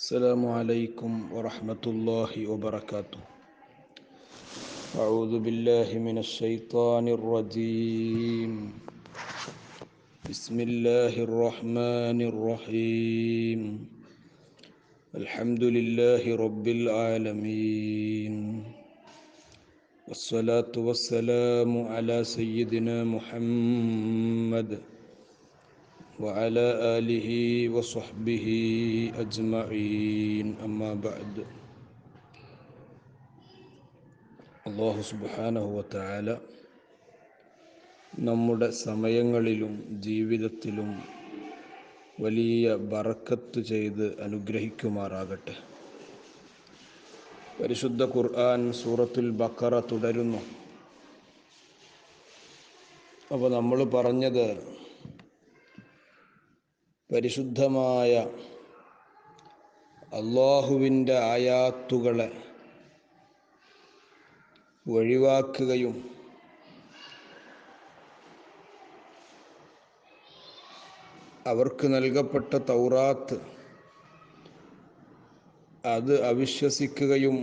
السلام عليكم ورحمة الله وبركاته. أعوذ بالله من الشيطان الرجيم. بسم الله الرحمن الرحيم. الحمد لله رب العالمين، والصلاة والسلام على سيدنا محمد وعلى آله وصحبه أجمعين. أما بعد. അല്ലാഹു സുബ്ഹാനഹു വതആല നമ്മുടെ സമയങ്ങളിലും ജീവിതത്തിലും വലിയ ബറക്കത്ത് ചെയ്ത് അനുഗ്രഹിക്കുമാറാകട്ടെ. പരിശുദ്ധ ഖുർആൻ സൂറത്തുൽ ബഖറ തുടരുന്നു. അപ്പോൾ നമ്മൾ പറഞ്ഞത് പരിശുദ്ധമായ അല്ലാഹുവിൻ്റെ ആയാത്തുകളെ ഒഴിവാക്കുകയും അവർക്ക് നൽകപ്പെട്ട തൗറാത്ത് അത് അവിശ്വസിക്കുകയും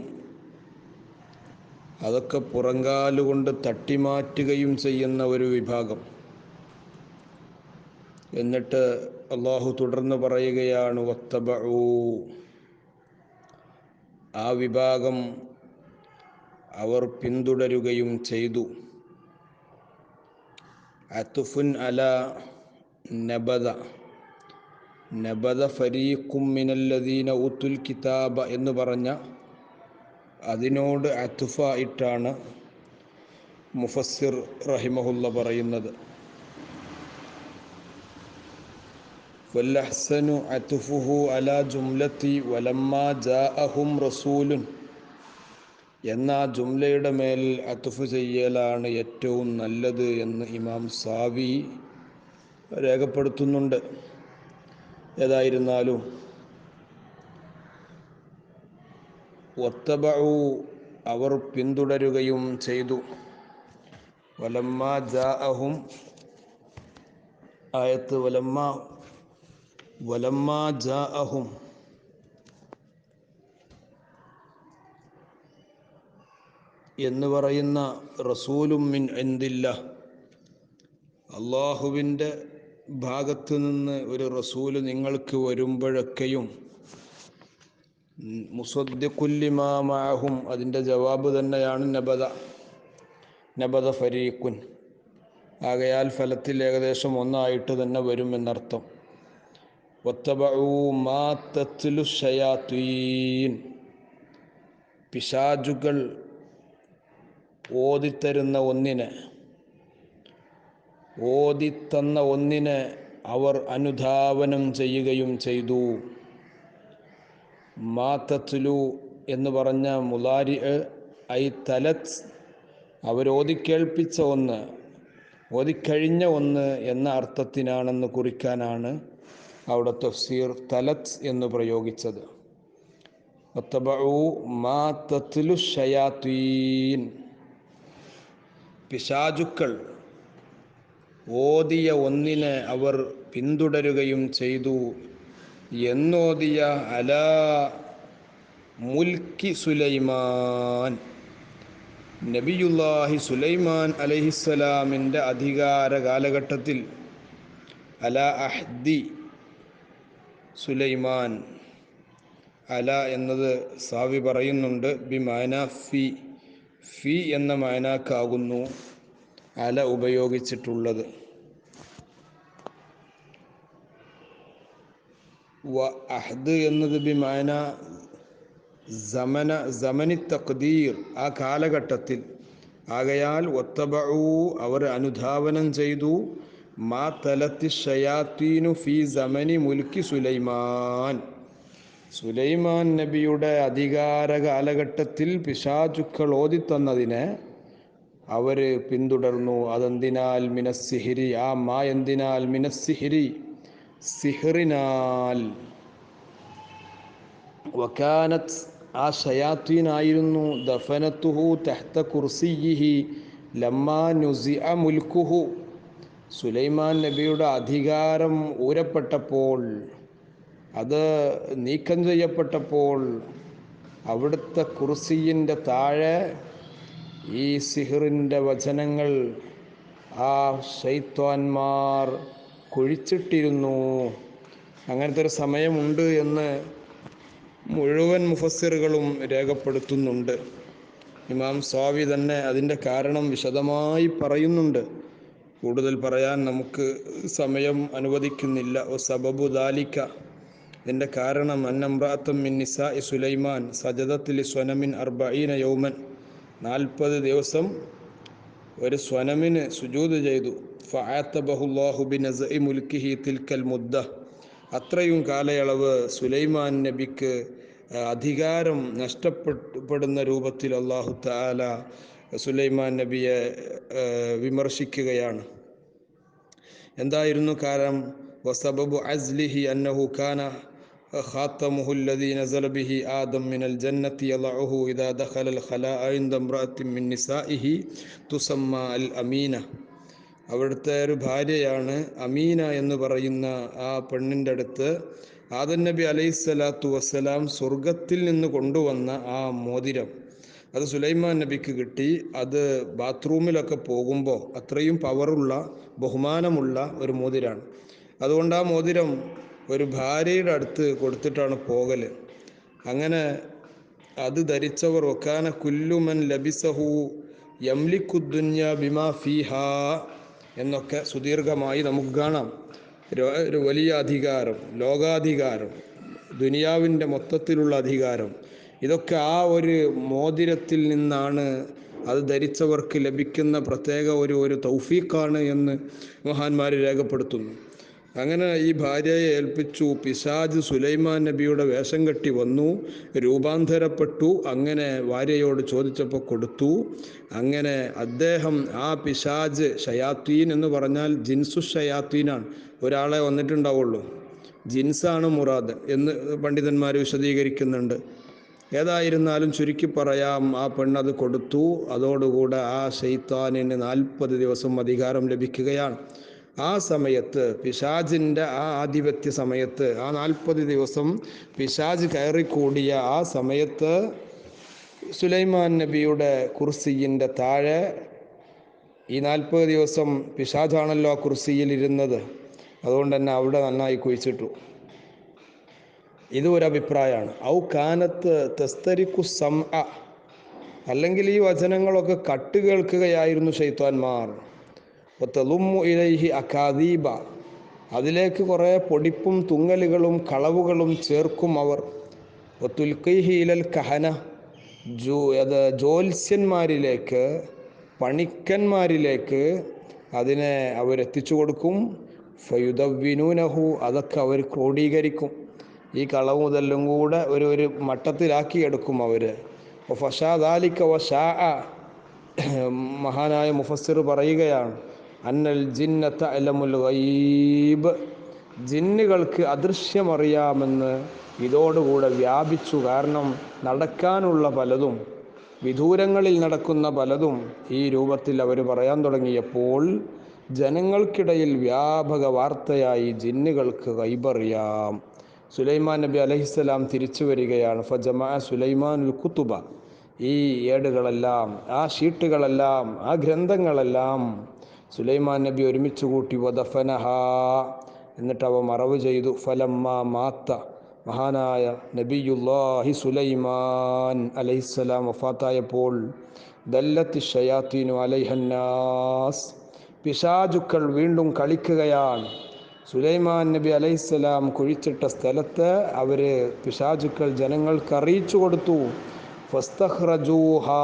അതൊക്കെ പുറങ്കാലുകൊണ്ട് തട്ടിമാറ്റുകയും ചെയ്യുന്ന ഒരു വിഭാഗം. എന്നിട്ട് അല്ലാഹു തുടർന്ന് പറയുകയാണ്, വത്തബഊ, ആ വിഭാഗം അവർ പിന്തുടരുകയും ചെയ്തു. അത്ഫുൻ അല നബദ, നബദ ഫരീഖും മിനല്ലദീന ഊത്തുൽ കിതാബ എന്ന് പറഞ്ഞ അതിനോട് അത്ഫായിട്ടാണ് മുഫസ്സിർ റഹിമഹുല്ല പറയുന്നത്. വല്ലഹ്സനു അത്ഫുഹു അലാ ജുംലത്തി വലമ്മാ ജാഅഹും റസൂലുൻ എന്ന ജുംലയുടെ മേൽ അത്ഫ് ചെയ്യലാണ് ഏറ്റവും നല്ലത് എന്ന് ഇമാം സാവി രേഖപ്പെടുത്തുന്നുണ്ട്. ഏതായിരുന്നാലും വത്തബഉ, അവർ പിന്തുടരുകയും ചെയ്തു. വലമ്മാ ജാഅഹും, ആയത്ത് വലമ്മാ ജാഅഹും എന്ന് പറയുന്ന റസൂലും മിൻ ഇൻദില്ലാഹ്, അള്ളാഹുവിൻ്റെ ഭാഗത്ത് നിന്ന് ഒരു റസൂല് നിങ്ങൾക്ക് വരുമ്പോഴൊക്കെയും മുസദ്ദിഖുൽ ലിമാ മഅഹും, അതിൻ്റെ ജവാബ് തന്നെയാണ് നബദ ഫരീഖുൻ. ആകയാൽ ഫലത്തിൽ ഏകദേശം ഒന്നായിട്ട് തന്നെ വരുമെന്നർത്ഥം. വത്തബഊ മാ തത്ലു ശയാത്വീൻ, പിശാചുകൾ ഓതിത്തന്ന ഒന്നിനെ അവർ അനുധാവനം ചെയ്യുകയും ചെയ്തു. മാ തത്ലു എന്ന് പറഞ്ഞ മുലാരി ഐ തലത്, അവരോതിക്കേൾപ്പിച്ച ഒന്ന്, ഓതിക്കഴിഞ്ഞ ഒന്ന് എന്ന അർത്ഥത്തിനാണെന്ന് കുറിക്കാനാണ് അവിടെ തഫ്സീർ തലത് എന്ന് പ്രയോഗിച്ചത്. വത്തബഊ മാ തത്ലു ശയാത്വീൻ, പിശാചുക്കൾ ഓതിയ ഒന്നിനെ അവർ പിന്തുടരുകയും ചെയ്തു. എന്നോതിയ അലാ മുൽക്കി സുലൈമാൻ, നബിയുല്ലാഹി സുലൈമാൻ അലൈഹിസ്സലാമിൻ്റെ അധികാര കാലഘട്ടത്തിൽ, അലാ അഹ്ദി സുലൈമാൻ, അല എന്നത് സാവി പറയുന്നുണ്ട് ബി മാന ഫി എന്ന മാനാക്കാകുന്നു അല ഉപയോഗിച്ചിട്ടുള്ളത്. വ അഹ്ദ് എന്നത് ബി മാന സമനി തഖ്ദീർ, ആ കാലഘട്ടത്തിൽ. ആകയാൽ വത്തബഊ, അവർ അനുധാവനം ചെയ്തു, മാ തലത്തി ശയാത്തീനു ഫി സമനി മുൽക്കി സുലൈമാൻ, സുലൈമാൻ നബിയുടെ അധികാര കാലഘട്ടത്തിൽ പിശാചുക്കൾ ഓതിത്തന്നതിനെ അവർ പിന്തുടർന്നു. അതെന്തിനാൽ? മിനസ്സിഹിരി, ആ മാ എന്തിനാൽ? മിനസ്സിഹിരി, സിഹ്റിനാൽ. വകാനത്ത്, ആ ശയാത്തീനായിരുന്നു, ദഫനത്തുഹു തഹ്ത കുർസിയിഹി ലമ്മാ നുസിഅ മുൽക്കുഹു, സുലൈമാൻ നബിയുടെ അധികാരം ഊരപ്പെട്ടപ്പോൾ അത് നീക്കം ചെയ്യപ്പെട്ടപ്പോൾ അവിടുത്തെ കുർസിയിൻ്റെ താഴെ ഈ സിഹിറിൻ്റെ വചനങ്ങൾ ആ ശൈത്വാന്മാർ കുഴിച്ചിട്ടിരുന്നു. അങ്ങനത്തെ ഒരു സമയമുണ്ട് എന്ന് മുഴുവൻ മുഫസ്സിറുകളും രേഖപ്പെടുത്തുന്നുണ്ട്. ഇമാം സ്വാവി തന്നെ അതിൻ്റെ കാരണം വിശദമായി പറയുന്നുണ്ട്. കൂടുതൽ പറയാൻ നമുക്ക് സമയം അനുവദിക്കുന്നില്ല. സബബു ദാലിക, ഇതിൻ്റെ കാരണം അന്നംറാഅത്തൻ മിൻ നിസാഇ സുലൈമാൻ സജദത്തിൽ സ്വനമിൻ 40 യൗമൻ, 40 ദിവസം ഒരു സ്വനമിന് സുജൂദ് ചെയ്തു. ഫഅതബഹുല്ലാഹു ബിനസ്ഇ മുൽക്കിഹി തിൽക്കൽ മുദ്ദ, അത്രയും കാലയളവ് സുലൈമാൻ നബിക്ക് അധികാരം നഷ്ടപ്പെടുന്ന രൂപത്തിൽ അല്ലാഹു തആല സുലൈമാൻ നബിയെ വിമർശിക്കുകയാണ്. എന്തായിരുന്നു കാരണം? വസബബു അസ്ലിഹി അന്നഹു കാന ഖാതമുഹു അല്ലദീ നസല ബിഹി ആദം മിനൽ ജന്നത്തി യളഉഹു ഇദാ ദഖലൽ ഖലാഅ ഇൻദ ഇംറഅത്തിൻ മിൻ നിസാഇഹി തുസമ്മ അൽ അമീന. അവിടുത്തെ ഒരു ഭാര്യയാണ് അമീന എന്ന് പറയുന്ന ആ പെണ്ണിൻ്റെ അടുത്ത് ആദം നബി അലൈഹിസ്സലാത്തു വസ്സലാം സ്വർഗത്തിൽ നിന്ന് കൊണ്ടുവന്ന ആ മോതിരം അത് സുലൈമാൻ നബിക്ക് കിട്ടി. അത് ബാത്റൂമിലൊക്കെ പോകുമ്പോൾ അത്രയും പവറുള്ള ബഹുമാനമുള്ള ഒരു മോതിരാണ്. അതുകൊണ്ട് ആ മോതിരം ഒരു ഭാര്യയുടെ അടുത്ത് കൊടുത്തിട്ടാണ് പോകൽ. അങ്ങനെ അത് ധരിച്ചവർ വക്കാന കുല്ലുമൻ ലബിസഹു യംലിക്കുദ്ദുന്യ ബിമാ ഫീഹാ എന്നൊക്കെ സുദീർഘമായി നമുക്ക് കാണാം. ഒരു വലിയ അധികാരം, ലോകാധികാരം, ദുനിയാവിൻ്റെ മൊത്തത്തിലുള്ള അധികാരം, ഇതൊക്കെ ആ ഒരു മോതിരത്തിൽ നിന്നാണ്. അത് ധരിച്ചവർക്ക് ലഭിക്കുന്ന പ്രത്യേക ഒരു തൗഫീഖാണ് എന്ന് മഹാന്മാർ രേഖപ്പെടുത്തുന്നു. അങ്ങനെ ഈ ഭാര്യയെ ഏൽപ്പിച്ചു. പിശാജ് സുലൈമാൻ നബിയുടെ വേഷം കെട്ടി വന്നു, രൂപാന്തരപ്പെട്ടു. അങ്ങനെ ഭാര്യയോട് ചോദിച്ചപ്പോൾ കൊടുത്തു. അങ്ങനെ അദ്ദേഹം ആ പിശാജ്, ഷയാത്തീൻ എന്ന് പറഞ്ഞാൽ ജിൻസു ഷയാത്തീനാണ്, ഒരാളെ വന്നിട്ടുണ്ടാവുള്ളൂ, ജിൻസാണ് മുറാദ് എന്ന് പണ്ഡിതന്മാർ വിശദീകരിക്കുന്നുണ്ട്. ഏതായിരുന്നാലും ചുരുക്കി പറയാം, ആ പെണ്ണത് കൊടുത്തു. അതോടുകൂടെ ആ ശൈത്താനിന് 40 ദിവസം അധികാരം ലഭിക്കുകയാണ്. ആ സമയത്ത് പിശാജിൻ്റെ ആ ആധിപത്യ സമയത്ത്, ആ 40 ദിവസം പിശാജ് കയറിക്കൂടിയ ആ സമയത്ത് സുലൈമാൻ നബിയുടെ കുർസിയിൻ്റെ താഴെ ഈ 40 ദിവസം പിശാജാണല്ലോ ആ കുർസിയിൽ ഇരുന്നത്, അതുകൊണ്ട് തന്നെ അവിടെ നന്നായി കുഴിച്ചിട്ടു. ഇത് ഒരു അഭിപ്രായമാണ്. ഔ കാനത്ത് തസ്തരിക്കു സംഅ, അല്ലെങ്കിൽ ഈ വചനങ്ങളൊക്കെ കട്ട് കേൾക്കുകയായിരുന്നു ശൈത്വാന്മാർ. വതളുമ്മു ഇലൈഹി അകാദീബ, അതിലേക്ക് കുറേ പൊടിപ്പും തുങ്ങലുകളും കളവുകളും ചേർക്കും അവർ. വതുൽഖീഹി ഇലൽ കഹന, ജ്യോത്സ്യന്മാരിലേക്ക്, പണിക്കന്മാരിലേക്ക് അതിനെ അവരെത്തിച്ചു കൊടുക്കും. ഫയുദവ്വിനൂനഹു, അതൊക്കെ അവർ ക്രോഡീകരിക്കും. ഈ കളവ് മുതലും കൂടെ ഒരു മട്ടത്തിലാക്കിയെടുക്കും അവർ. ഫശാദാലിക വശാഅ, മഹാനായ മുഫസ്സിർ പറയുകയാണ്, അന്നൽ ജിന്ന തഅലമുൽ ഗൈബ്, ജിന്നുകൾക്ക് അദൃശ്യമറിയാമെന്ന് ഇതോടുകൂടെ വ്യാപിച്ചു. കാരണം നടക്കാനുള്ള പലതും, വിദൂരങ്ങളിൽ നടക്കുന്ന പലതും ഈ രൂപത്തിൽ അവർ പറയാൻ തുടങ്ങിയപ്പോൾ ജനങ്ങൾക്കിടയിൽ വ്യാപക വാർത്തയായി ജിന്നുകൾക്ക് ഗൈബറിയാം. സുലൈമാൻ നബി അലൈഹിസ്സലാം തിരിച്ചു വരികയാണ്. ഫജമാ സുലൈമാനുൽ കുത്തുബ, ഈ ഏടുകളെല്ലാം, ആ ഷീട്ടുകളെല്ലാം, ആ ഗ്രന്ഥങ്ങളെല്ലാം സുലൈമാൻ നബി ഒരുമിച്ച് കൂട്ടി. വദഫനഹ, എന്നിട്ട് അവ മറവ് ചെയ്തു. ഫലമ്മ മാത്ത, മഹാനായ നബിയുല്ലാഹി സുലൈമാൻ അലൈഹിസ്സലാം വഫാത്തായപ്പോൾ ദല്ലത്തി ഷയാത്തീനു അലൈഹന്നാസ്, പിശാചുക്കൾ വീണ്ടും കളിക്കുകയാണ്. സുലൈമാൻ നബി അലൈഹിസ്സലാം കുഴിച്ചിട്ട സ്ഥലത്ത് അവർ പിശാചുക്കൾ ജനങ്ങൾക്ക് അറിയിച്ചു കൊടുത്തു. ഫസ്തഖ്റജൂഹാ,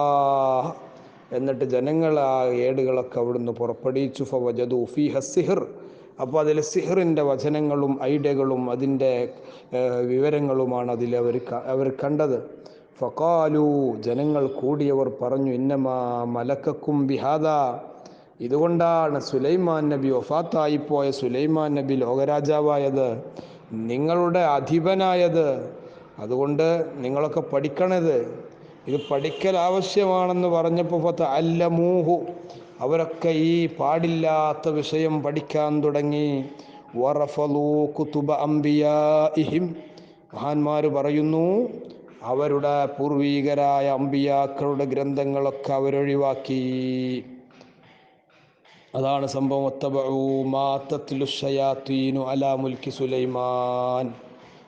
എന്നിട്ട് ജനങ്ങൾ ആ ഏടുകളൊക്കെ അവിടുന്ന് പുറപ്പെടുവിച്ചു. ഫവജദു ഫീഹ സിഹ്ർ, അപ്പോൾ അതിൽ സിഹ്റിൻ്റെ വചനങ്ങളും ഐഡിയകളും അതിൻ്റെ വിവരങ്ങളുമാണ് അതിൽ അവർ കണ്ടത്. ഫഖാലു, ജനങ്ങൾ കൂടിയവർ പറഞ്ഞു, ഇന്നമാ മലക്കക്കും ബിഹാദ, ഇതുകൊണ്ടാണ് സുലൈമാൻ നബി, വഫാത്തായിപ്പോയ സുലൈമാൻ നബി ലോകരാജാവായത്, നിങ്ങളുടെ അധിപനായത്. അതുകൊണ്ട് നിങ്ങളൊക്കെ പഠിക്കണത്, ഇത് പഠിക്കൽ ആവശ്യമാണെന്ന് പറഞ്ഞപ്പോൾ ഫതഅല്ലമൂഹു, അവരൊക്കെ ഈ പാടില്ലാത്ത വിഷയം പഠിക്കാൻ തുടങ്ങി. വറഫളൂ കുതുബ അംബിയാഇഹിം, മഹാന്മാർ പറയുന്നു അവരുടെ പൂർവീകരായ അമ്പിയാക്കളുടെ ഗ്രന്ഥങ്ങളൊക്കെ അവരൊഴിവാക്കി. അതാണ് സംഭവം. വത്തബഉ മാ തത്ലു ശയാത്തീനു അലാ മുൽക്കി സുലൈമാൻ.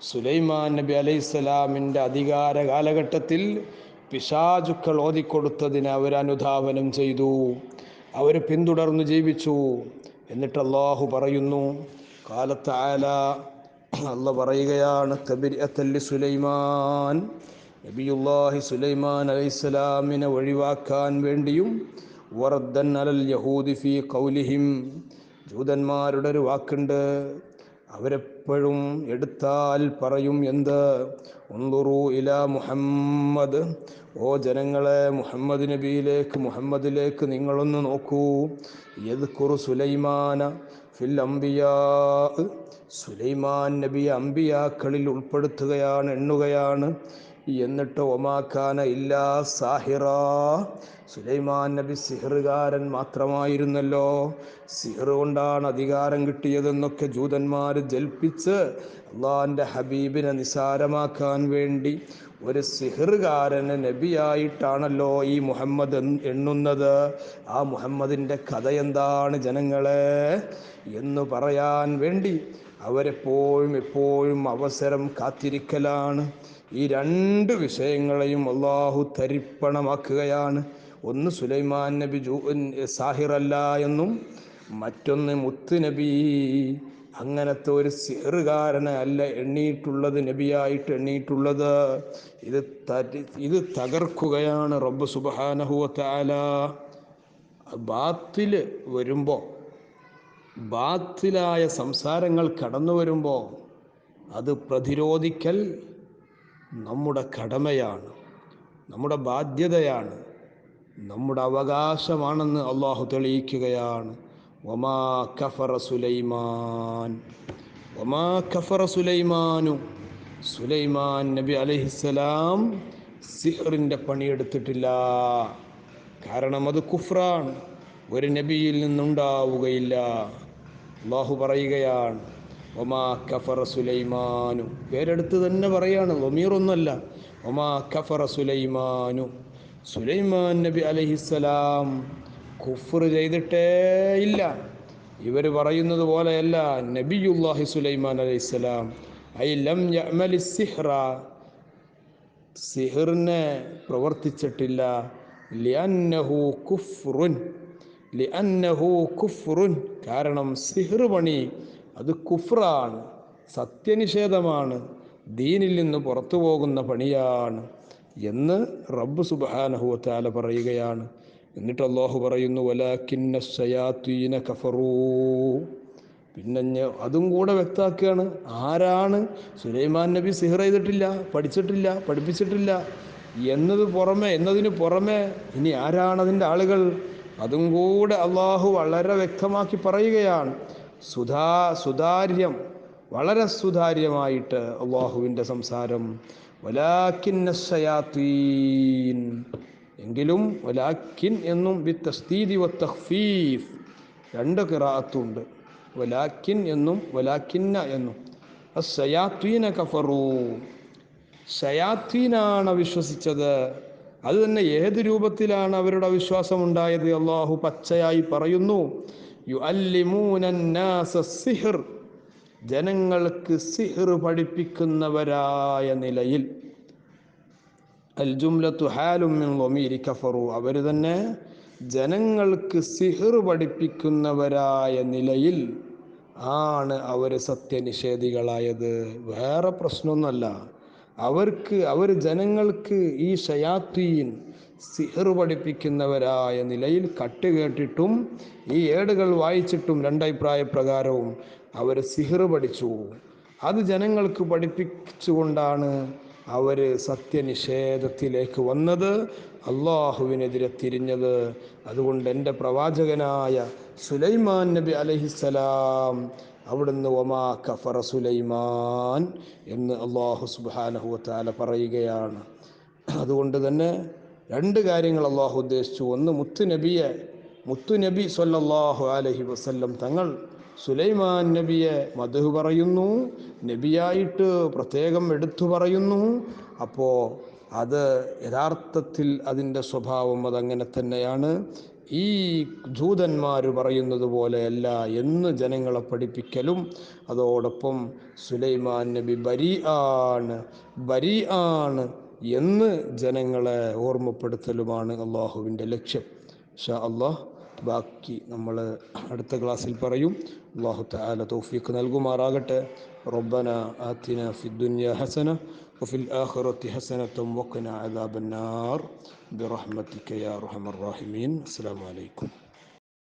സുലൈമാൻ നബി അലൈഹിസ്സലാമിൻ്റെ അധികാര കാലഘട്ടത്തിൽ പിശാചുക്കൾ ഓതിക്കൊടുത്തതിന് അവർ അനുധാവനം ചെയ്തു, അവർ പിന്തുടർന്ന് ജീവിച്ചു. എന്നിട്ട് അല്ലാഹു പറയുന്നു, ഖാല തആല, അല്ലാഹു പറയുകയാണ്, തബിഅത്തൻ സുലൈമാൻ, നബിയുല്ലാഹി സുലൈമാൻ അലൈഹിസ്സലാമിനെ ഒഴിവാക്കാൻ വേണ്ടിയും വറദ്ദൻ അലൽ യഹൂദി ഫീ ഖൗലിഹിം, ജൂതന്മാരുടെ ഒരു വാക്കുണ്ട്, അവരെപ്പോഴും എടുത്താൽ പറയും എന്ത്, ഉൻദുറു ഇലാ മുഹമ്മദ്, ഓ ജനങ്ങളെ മുഹമ്മദ് നബിയിലേക്ക്, മുഹമ്മദിലേക്ക് നിങ്ങളൊന്ന് നോക്കൂ, യദ്കുറു സുലൈമാന ഫിൽ അംബിയാ, സുലൈമാൻ നബിയെ അംബിയാക്കളിൽ ഉൾപ്പെടുത്തുകയാണ്, എണ്ണുകയാണ്. എന്നിട്ട് ഒമാക്കാന ഇല്ലാ സാഹിറ, സുലൈമാൻ നബി സിഹറുകാരൻ മാത്രമായിരുന്നല്ലോ, സിഹർ കൊണ്ടാണ് അധികാരം കിട്ടിയതെന്നൊക്കെ ജൂതന്മാർ ജൽപ്പിച്ച് അള്ളാഹിൻ്റെ ഹബീബിനെ നിസാരമാക്കാൻ വേണ്ടി ഒരു സിഹറുകാരന് നബിയായിട്ടാണല്ലോ ഈ മുഹമ്മദ് എണ്ണുന്നത്. ആ മുഹമ്മദിൻ്റെ കഥ എന്താണ് ജനങ്ങളെ എന്ന് പറയാൻ വേണ്ടി അവരെപ്പോഴും എപ്പോഴും അവസരം കാത്തിരിക്കലാണ്. ഈ രണ്ട് വിഷയങ്ങളെയും അള്ളാഹു തരിപ്പണമാക്കുകയാണ്. ഒന്ന് സുലൈമാൻ നബി സാഹിറല്ല എന്നും, മറ്റൊന്ന് മുത്ത് നബി അങ്ങനത്തെ ഒരു സിഹറുകാരനെ അല്ല എണ്ണിയിട്ടുള്ളത്, നബിയായിട്ട് എണ്ണിയിട്ടുള്ളത്. ഇത് തകർക്കുകയാണ് റബ്ബ് സുബ്ഹാനഹു വ തആല. ബാത്തില് വരുമ്പോൾ, ബാത്തിലായ സംസാരങ്ങൾ കടന്നു വരുമ്പോൾ അത് പ്രതിരോധിക്കൽ നമ്മുടെ കടമയാണ്, നമ്മുടെ ബാധ്യതയാണ്, നമ്മുടെ അവകാശമാണെന്ന് അള്ളാഹു തെളിയിക്കുകയാണ്. വമാ കഫറ സുലൈമാൻ, വമാ കഫറ സുലൈമാനു, സുലൈമാൻ നബി അലൈഹിസ്സലാം സിഹറിൻ്റെ പണിയെടുത്തിട്ടില്ല. കാരണം അത് കുഫ്രാണ്, ഒരു നബിയിൽ നിന്നുണ്ടാവുകയില്ല. അള്ളാഹു പറയുകയാണ്, വമാ കഫറ സുലൈമാനു, പേരെടുത്ത് തന്നെ പറയാണ്, ലമീറൊന്നുമല്ല. വമാ കഫറ സുലൈമാനു, സുലൈമാൻ നബി അലൈഹിസ്സലാം കുഫ്ർ ചെയ്തിട്ടേ ഇല്ല. ഇവർ പറയുന്നത് പോലെയല്ല. നബിയുല്ലാഹി സുലൈമാൻ അലൈഹിസ്സലാം ഐ ലം യഅമലി സിഹ്റ, സിഹറിനെ പ്രവർത്തിച്ചിട്ടില്ല. ലിഅന്നഹു കുഫ്റുൻ, ലിഅന്നഹു കുഫ്റുൻ, കാരണം സിഹർ പണി അത് കുഫ്റാണ്, സത്യനിഷേധമാണ്, ദീനിൽ നിന്ന് പുറത്തു പോകുന്ന പണിയാണ് എന്ന് റബ്ബ് സുബ്ഹാനഹു വ തആല പറയുകയാണ്. എന്നിട്ട് അല്ലാഹു പറയുന്നു, വലാകിന്ന ശയാത്തീന കഫറൂ, പിന്നെ അതും കൂടെ വ്യക്തമാക്കുകയാണ്. ആരാണ് സുലൈമാൻ നബി സിഹർ ചെയ്തിട്ടില്ല, പഠിച്ചിട്ടില്ല, പഠിപ്പിച്ചിട്ടില്ല എന്നതിന് പുറമെ ഇനി ആരാണ് അതിൻ്റെ ആളുകൾ, അതും കൂടെ അള്ളാഹു വളരെ വ്യക്തമാക്കി പറയുകയാണ്. സുതാര്യം, വളരെ സുതാര്യമായിട്ട് അള്ളാഹുവിൻ്റെ സംസാരം. വലാകിന്ന ശയാത്തീൻ, എങ്കിലും വലാകിൻ എന്നും ബിത്തസ്ദീദി വത്തഖ്ഫീഫ് രണ്ട് ഖിറാഅത്തുണ്ട്. വലാകിൻ എന്നും വലാകിന്ന എന്നും. അശ്ശയാത്തീന കഫറൂ, ശയാത്തീനാണ് വിശ്വസിച്ചത്. അത് തന്നെ ഏത് രൂപത്തിലാണ് അവരുടെ വിശ്വാസമുണ്ടായത്? അള്ളാഹു പച്ചയായി പറയുന്നു, യുഅല്ലിമൂനന്നാസ സിഹ്ർ, ജനങ്ങൾക്ക് സിഹ്ർ പഠിപ്പിക്കുന്നവരായ നിലയിൽ. അൽ ജുംലത്തു ഹാലും മിൻ ളമീരി കഫറു, അവർ തന്നെ ജനങ്ങൾക്ക് സിഹ്ർ പഠിപ്പിക്കുന്നവരായ നിലയിൽ ആണ് അവർ സത്യനിഷേധികളായത്. വേറെ പ്രശ്നമൊന്നുമല്ല. അവർ ജനങ്ങൾക്ക് ഈ ശയാത്തീൻ സിഹർ പഠിപ്പിക്കുന്നവരായ നിലയിൽ കട്ടുകേട്ടിട്ടും ഈ ഏടുകൾ വായിച്ചിട്ടും രണ്ടഭിപ്രായ പ്രകാരവും അവർ സിഹർ പഠിച്ചു. അത് ജനങ്ങൾക്ക് പഠിപ്പിച്ചുകൊണ്ടാണ് അവർ സത്യനിഷേധത്തിലേക്ക് വന്നത്, അള്ളാഹുവിനെതിരെ തിരിഞ്ഞത്. അതുകൊണ്ട് എൻ്റെ പ്രവാചകനായ സുലൈമാൻ നബി അലൈഹിസ്സലാം അവിടുന്ന് വമാ കഫറ സുലൈമാൻ എന്ന് അള്ളാഹു സുബ്ഹാനഹു വ തആല പറയുകയാണ്. അതുകൊണ്ട് തന്നെ രണ്ട് കാര്യങ്ങൾ അള്ളാഹു ഉദ്ദേശിച്ചു. ഒന്ന്, മുത്തുനബി സ്വല്ലല്ലാഹു അലൈഹി വസല്ലം തങ്ങൾ സുലൈമാൻ നബിയെ മദ്ഹ് പറയുന്നു, നബിയായിട്ട് പ്രത്യേകം എടുത്തു പറയുന്നു. അപ്പോൾ അത് യഥാർത്ഥത്തിൽ അതിൻ്റെ സ്വഭാവം അതങ്ങനെ തന്നെയാണ്. ഈ ജൂതന്മാർ പറയുന്നത് പോലെയല്ല എന്ന് ജനങ്ങളെ പഠിപ്പിക്കലും അതോടൊപ്പം സുലൈമാൻ നബി ബരി ആണ് എന്ന് ജനങ്ങളെ ഓർമ്മപ്പെടുത്തലുമാണ് അള്ളാഹുവിൻ്റെ ലക്ഷ്യം. ഇൻഷാ അള്ളാഹ് ബാക്കി നമ്മൾ അടുത്ത ക്ലാസ്സിൽ പറയും. അള്ളാഹു തആല തൗഫീഖ് നൽകുമാറാകട്ടെ. റബ്ബന ആതിന ഫിദ്ദുനിയ ഹസന വഫിൽ ആഖിറതി ഹസനത വഖിന അദാബന്നാർ ബിറഹ്മതിക യാ അർഹമർ റഹീമീൻ. അസ്സലാമു അലൈക്കും.